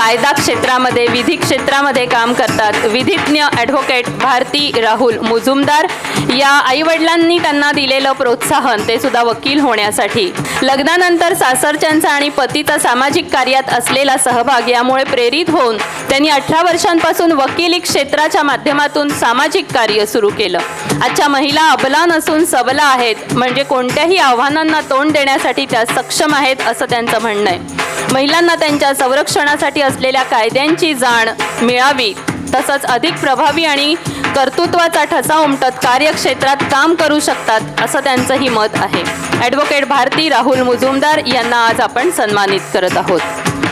कायदा क्षेत्रामध्ये, विधी क्षेत्रामध्ये काम करतात विधिज्ञ ॲडव्होकेट भारती राहुल मुजुमदार या आईवडिलांनी त्यांना दिलेलं प्रोत्साहन, ते सुद्धा वकील होण्यासाठी. लग्नानंतर सासरच्यांचा आणि पतीचा सामाजिक कार्यात असलेला सहभाग यामुळे प्रेरित होऊन त्यांनी 18 वर्षांपासून वकिली क्षेत्राच्या माध्यमातून सामाजिक कार्य सुरू केलं. आजच्या महिला अबला नसून सबला आहेत, म्हणजे कोणत्याही आव्हानांना तोंड देण्यासाठी त्या सक्षम आहेत असं त्यांचं म्हणणं आहे. महिलांना त्यांच्या संरक्षणासाठी असलेल्या कायद्यांची जाण मिळावी, तसंच अधिक प्रभावी आणि कर्तृत्वाचा ठसा उमटत कार्यक्षेत्रात काम करू शकतात असं त्यांचंही मत आहे. ॲडव्होकेट भारती राहुल मुजुमदार यांना आज आपण सन्मानित करत आहोत.